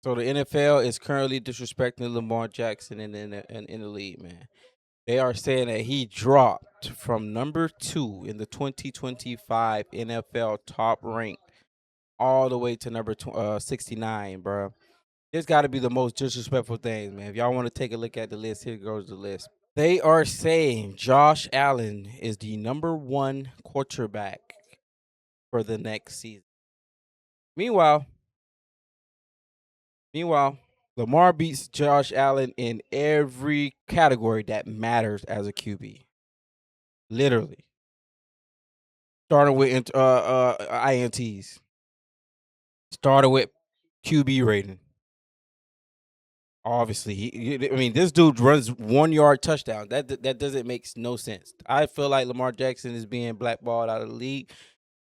So the NFL is currently disrespecting Lamar Jackson in the league, man. They are saying that he dropped from number 2 in the 2025 NFL top rank all the way to number 69, bro. This got to be the most disrespectful things, man. If y'all want to take a look at the list, here goes the list. They are saying Josh Allen is the number 1 quarterback for the next season. Meanwhile, Meanwhile, Lamar beats Josh Allen in every category that matters as a QB. Literally. Starting with INTs. Started with QB rating. Obviously, I mean, this dude runs 1 yard touchdown. That doesn't make no sense. I feel like Lamar Jackson is being blackballed out of the league.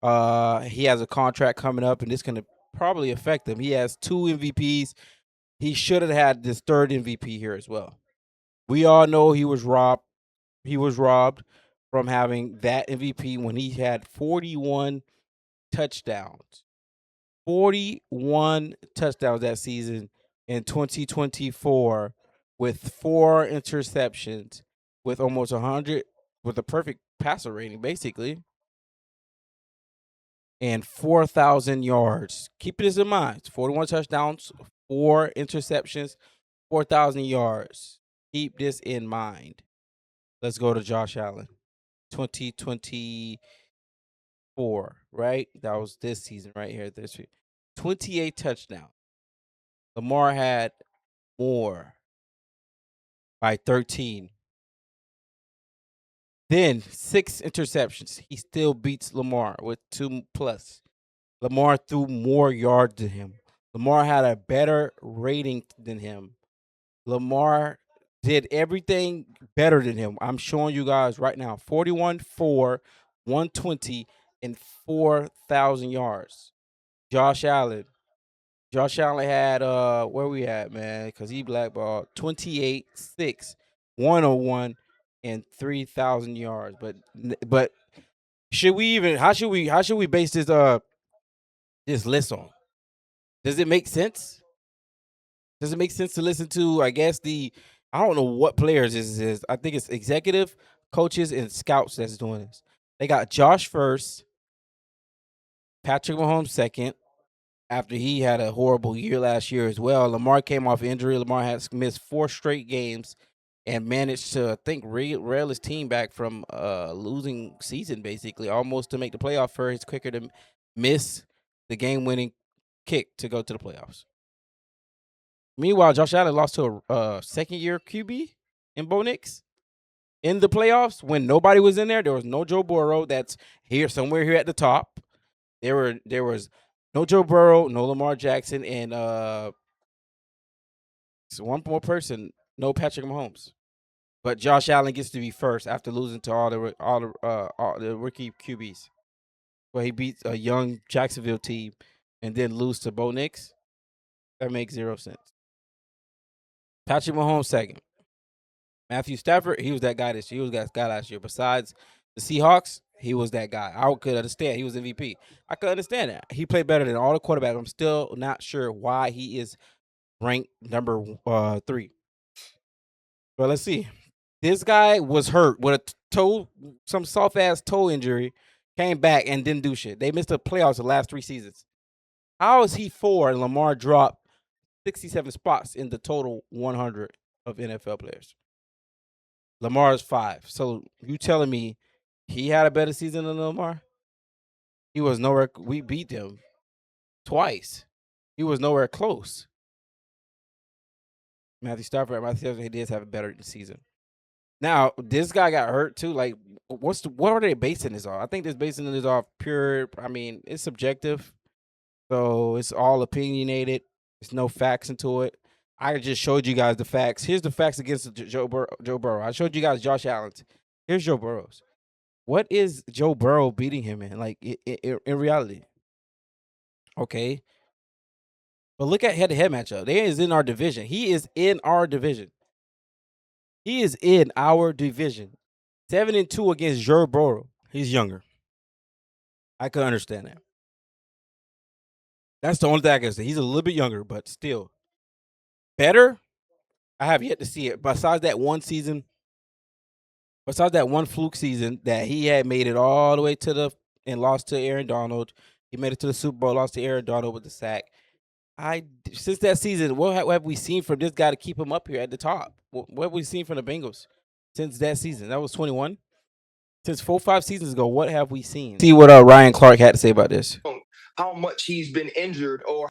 He has a contract coming up, and this can probably affect him. He has 2 MVPs. He should have had this third MVP here as well. We all know he was robbed. He was robbed from having that MVP when he had 41 touchdowns. 41 touchdowns that season in 2024 with 4 interceptions, with almost 100, with a perfect passer rating, basically, and 4,000 yards. Keep this in mind: 41 touchdowns, 4 interceptions, 4,000 yards. Keep this in mind. Let's go to Josh Allen. 2024, right? That was this season right here. This week. 28 touchdowns. Lamar had more by 13. Then 6 interceptions. He still beats Lamar with 2 plus. Lamar threw more yards than him. Lamar had a better rating than him. Lamar did everything better than him. I'm showing you guys right now. 41, 4, 120, and 4,000 yards. Josh Allen. Josh Allen had where we at, man? Because he blackballed 28, 6, 101, and 3,000 yards. But should we even how should we base this list on? Does it make sense? Does it make sense to listen to, I guess, I don't know what players this is. I think it's executive, coaches, and scouts that's doing this. They got Josh first, Patrick Mahomes second, after he had a horrible year last year as well. Lamar came off injury. Lamar has missed 4 straight games and managed to, I think, rail his team back from losing season, basically, almost to make the playoff first, quicker to miss the game-winning kick to go to the playoffs. Meanwhile, Josh Allen lost to a second-year QB in Bo Nix in the playoffs when nobody was in there. There was no Joe Burrow. That's here somewhere here at the top. There was no Joe Burrow, no Lamar Jackson, and one more person, no Patrick Mahomes. But Josh Allen gets to be first after losing to all the rookie QBs. Well, he beats a young Jacksonville team and then lose to Bo Nix. That makes 0 sense. Patrick Mahomes second. Matthew Stafford, he was that guy this year. He was that guy last year. Besides the Seahawks, he was that guy. I could understand. He was MVP. I could understand that. He played better than all the quarterbacks. I'm still not sure why he is ranked number 3. But let's see. This guy was hurt with a toe, some soft ass toe injury, came back and didn't do shit. They missed the playoffs the last 3 seasons. How is he 4 and Lamar dropped 67 spots in the total 100 of NFL players? Lamar's 5. So you telling me he had a better season than Lamar? He was nowhere. We beat them twice. He was nowhere close. Matthew Stafford, he did have a better season. Now this guy got hurt too. Like, what are they basing this off? I think they're basing this off pure. I mean, it's subjective, so it's all opinionated. There's no facts into it. I just showed you guys the facts. Here's the facts against Joe Burrow. I showed you guys Josh Allen's. Here's Joe Burrow's. What is Joe Burrow beating him in? Like in reality, okay. But look at head-to-head matchup. He is in our division. He is in our division. He is in our division. 7-2 against Joe Burrow. He's younger. I can understand that. That's the only thing I can say. He's a little bit younger, but still, better, I have yet to see it. Besides that one season, besides that one fluke season that he had made it all the way to the and lost to Aaron Donald. He made it to the Super Bowl, lost to Aaron Donald with the sack. Since that season, what have we seen from this guy to keep him up here at the top? What have we seen from the Bengals since that season? That was 21. Since 4-5 seasons ago, what have we seen? See what Ryan Clark had to say about this. How much he's been injured, or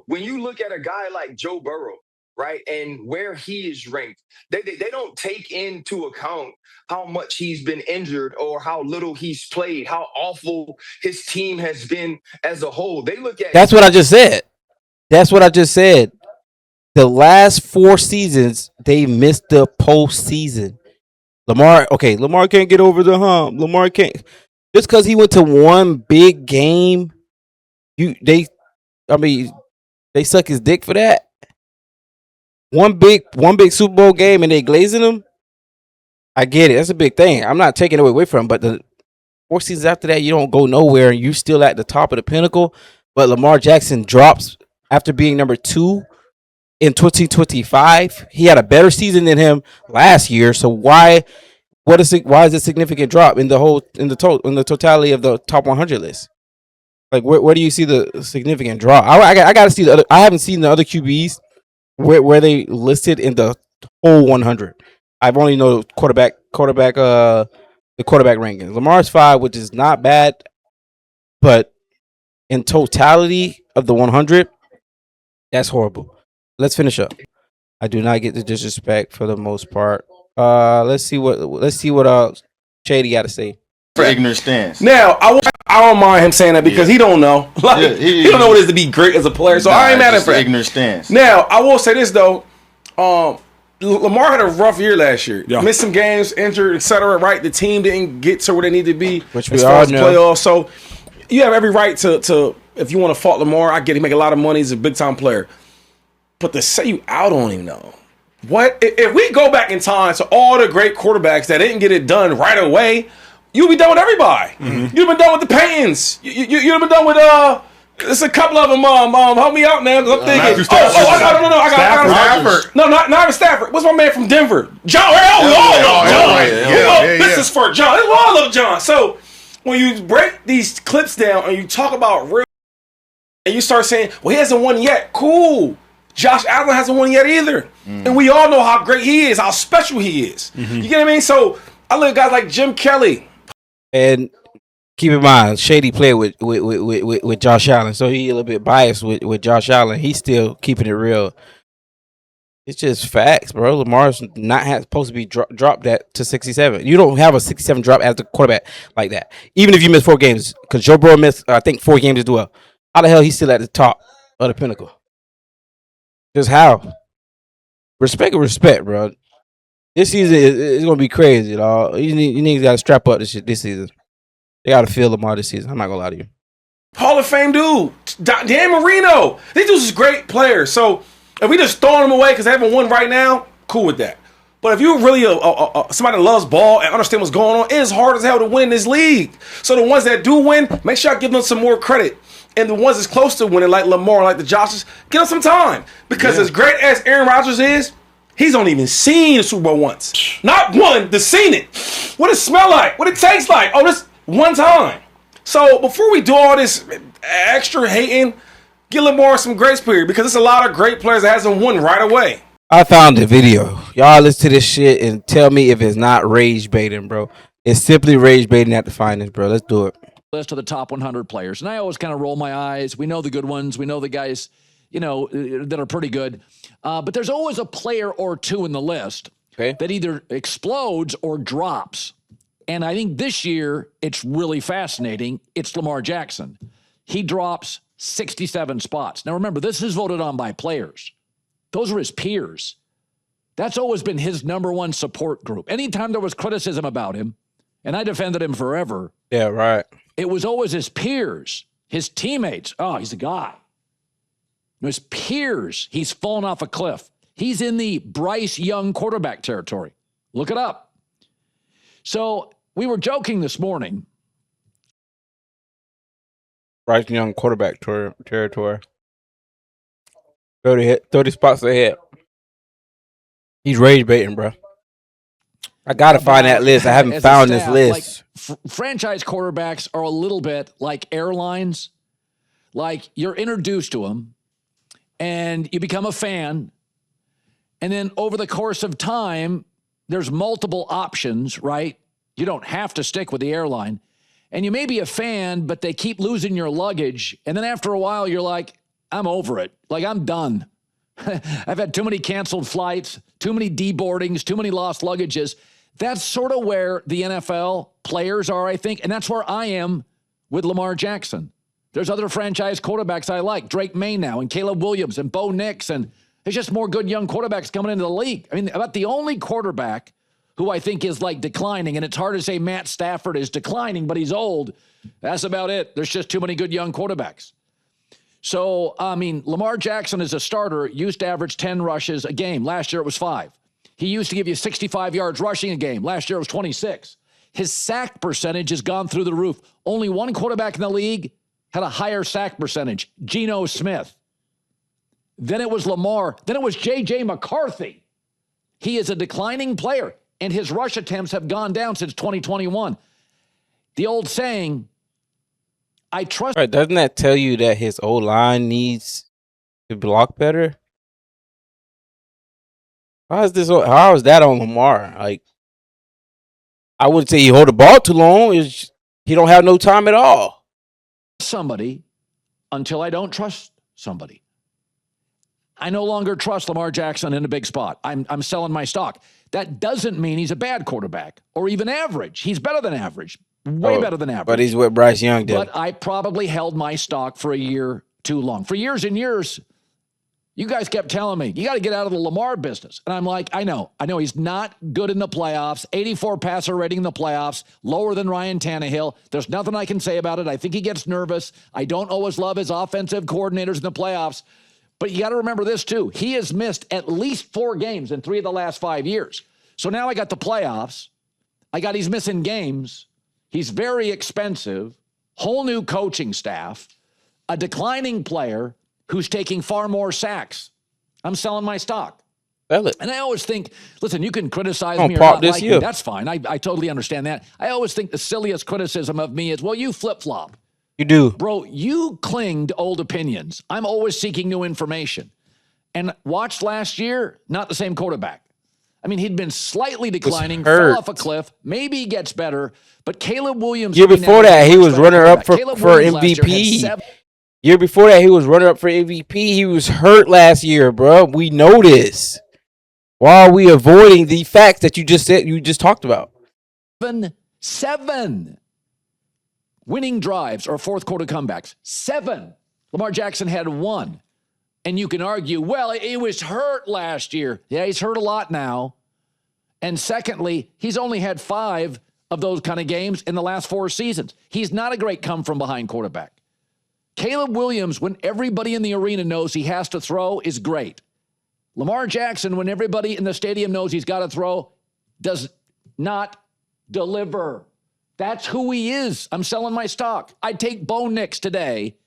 when you look at a guy like Joe Burrow, right, and where he is ranked, they don't take into account how much he's been injured or how little he's played, how awful his team has been as a whole. They look at That's what I just said. That's what I just said. The last 4 seasons, they missed the postseason. Lamar can't get over the hump. Lamar can't, just because he went to one big game. They suck his dick for that. One big Super Bowl game and they glazing him. I get it. That's a big thing. I'm not taking it away from him, but the 4 seasons after that, you don't go nowhere and you're still at the top of the pinnacle. But Lamar Jackson drops after being number 2 in 2025. He had a better season than him last year. So why is it a significant drop in the totality of the top 100 list? Like where do you see the significant drop? I got to see the other. I haven't seen the other QBs where they listed in the whole 100. I've only know the quarterback rankings. Lamar's 5, which is not bad, but in totality of the 100, that's horrible. Let's finish up. I do not get the disrespect for the most part. Let's see what Shady got to say. Ignorant stance. Now, I don't mind him saying that because he don't know. Like, he don't know what it is to be great as a player. So I ain't mad at him for that. Ignorant stance. Now, I will say this though. Lamar had a rough year last year. Yeah. Missed some games, injured, etc. Right? The team didn't get to where they needed to be, which we all know. Playoffs. So you have every right to if you want to fault Lamar. I get he make a lot of money. He's a big time player. But to say you out on him though. What if we go back in time to all the great quarterbacks that didn't get it done right away? You'll be done with everybody. Mm-hmm. You've been done with the Paytons. You've been done with there's a couple of them. Help me out now. I'm thinking. I got Stafford. No, not even Stafford. What's my man from Denver? John. This is for John. This is all of John. So when you break these clips down and you talk about real, and you start saying, "Well, he hasn't won yet." Cool. Josh Allen hasn't won yet either, and we all know how great he is, how special he is. Mm-hmm. You get what I mean? So I look at guys like Jim Kelly. And keep in mind, Shady played with Josh Allen, so he's a little bit biased with Josh Allen. He's still keeping it real. It's just facts, bro. Lamar's not supposed to be dropped that to 67. You don't have a 67 drop as the quarterback like that. Even if you miss 4 games, because Joe Burrow missed, I think, 4 games as well. How the hell he's still at the top of the pinnacle? Just how? Respect, bro. This season is going to be crazy, dog. You niggas got to strap up this season. They got to feel Lamar this season. I'm not going to lie to you. Hall of Fame dude. Dan Marino. These dudes is great players. So if we just throwing them away because they haven't won right now, cool with that. But if you're really somebody that loves ball and understand what's going on, it is hard as hell to win this league. So the ones that do win, make sure I give them some more credit. And the ones that's close to winning, like Lamar, like the Joshes, give them some time. Because as great as Aaron Rodgers is, he's only even seen the Super Bowl once. Not one, the seen it. What it smell like, what it tastes like. Oh, this one time. So before we do all this extra hating, give Lamar some grace period because there's a lot of great players that hasn't won right away. I found the video. Y'all listen to this shit and tell me if it's not rage baiting, bro. It's simply rage baiting at the finest, bro. Let's do it. List of the top 100 players. And I always kind of roll my eyes. We know the good ones. We know the guys, that are pretty good. But there's always a player or two in the list that either explodes or drops. And I think this year, it's really fascinating. It's Lamar Jackson. He drops 67 spots. Now, remember, this is voted on by players. Those are his peers. That's always been his number one support group. Anytime there was criticism about him, and I defended him forever. Yeah, right. It was always his peers, his teammates. Oh, he's a guy. His peers, he's fallen off a cliff. He's in the Bryce Young quarterback territory. Look it up. So we were joking this morning. Bryce Young quarterback territory. 30 spots ahead. He's rage baiting, bro. I gotta find that list. I haven't found this list. Like, franchise quarterbacks are a little bit like airlines. Like, you're introduced to them, and you become a fan, and then over the course of time, there's multiple options, right? You don't have to stick with the airline. And you may be a fan, but they keep losing your luggage. And then after a while, you're like, I'm over it. Like, I'm done. I've had too many canceled flights, too many deboardings, too many lost luggages. That's sort of where the NFL players are, I think. And that's where I am with Lamar Jackson. There's other franchise quarterbacks I like, Drake May now and Caleb Williams and Bo Nix. And there's just more good young quarterbacks coming into the league. I mean, about the only quarterback who I think is like declining, and it's hard to say Matt Stafford is declining, but he's old. That's about it. There's just too many good young quarterbacks. So, I mean, Lamar Jackson as a starter used to average 10 rushes a game. Last year it was 5. He used to give you 65 yards rushing a game. Last year it was 26. His sack percentage has gone through the roof. Only one quarterback in the league had a higher sack percentage, Geno Smith. Then it was Lamar. Then it was J.J. McCarthy. He is a declining player, and his rush attempts have gone down since 2021. The old saying, I trust. Right, doesn't that tell you that his O-line needs to block better? How is that on Lamar? Like, I wouldn't say he hold the ball too long. He don't have no time at all. Somebody until I don't trust somebody. I no longer trust Lamar Jackson in a big spot. I'm selling my stock. That doesn't mean he's a bad quarterback or even average. He's better than average, way better than average. But he's what Bryce Young did. But I probably held my stock for a year too long. For years and years, you guys kept telling me, you got to get out of the Lamar business. And I'm like, I know he's not good in the playoffs. 84 passer rating in the playoffs, lower than Ryan Tannehill. There's nothing I can say about it. I think he gets nervous. I don't always love his offensive coordinators in the playoffs. But you got to remember this, too. He has missed at least 4 games in 3 of the last 5 years. So now I got the playoffs. He's missing games. He's very expensive. Whole new coaching staff. A declining player who's taking far more sacks. I'm selling my stock. Sell it. And I always think, listen, you can criticize me or pop not this like year. me. That's fine. I totally understand that. I always think the silliest criticism of me is, well, you flip-flop. You do. Bro, you cling to old opinions. I'm always seeking new information. And watch last year, not the same quarterback. I mean, he'd been slightly declining, fell off a cliff. Maybe he gets better, but Caleb Williams. Year before that, he was runner-up for MVP. Year before that, he was runner-up for MVP. He was hurt last year, bro. We know this. Why are we avoiding the facts that you just talked about? 7 winning drives or fourth quarter comebacks. 7. Lamar Jackson had 1. And you can argue, well, he was hurt last year. Yeah, he's hurt a lot now. And secondly, he's only had 5 of those kind of games in the last 4 seasons. He's not a great come-from-behind quarterback. Caleb Williams, when everybody in the arena knows he has to throw, is great. Lamar Jackson, when everybody in the stadium knows he's got to throw, does not deliver. That's who he is. I'm selling my stock. I'd take Bo Nix today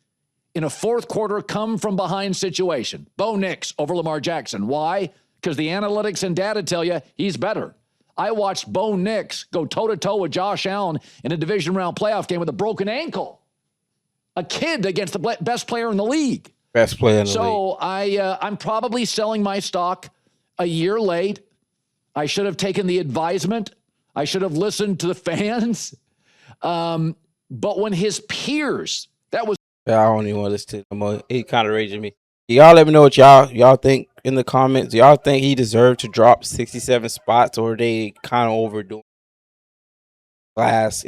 in a fourth quarter come-from-behind situation. Bo Nix over Lamar Jackson. Why? Because the analytics and data tell you he's better. I watched Bo Nix go toe-to-toe with Josh Allen in a division round playoff game with a broken ankle. A kid against the best player in the league. Best player in the league. So I'm probably selling my stock a year late. I should have taken the advisement. I should have listened to the fans. But when his peers, that was. I don't even want to listen to him. It kind of raging me. Y'all let me know what y'all think in the comments. Y'all think he deserved to drop 67 spots, or they kind of overdoing last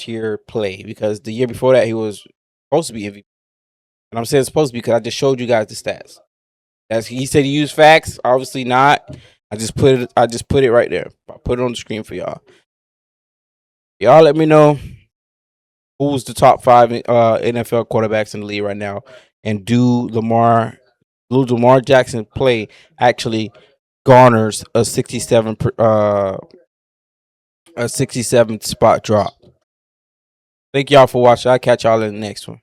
year play? Because the year before that he was supposed to be MVP. And I'm saying supposed to be because I just showed you guys the stats. As he said, he used facts. Obviously not. I just put it right there. I put it on the screen for y'all. Y'all let me know who's the top 5 NFL quarterbacks in the league right now, and do Lamar Jackson play actually garners a 67 spot drop. Thank y'all for watching. I'll catch y'all in the next one.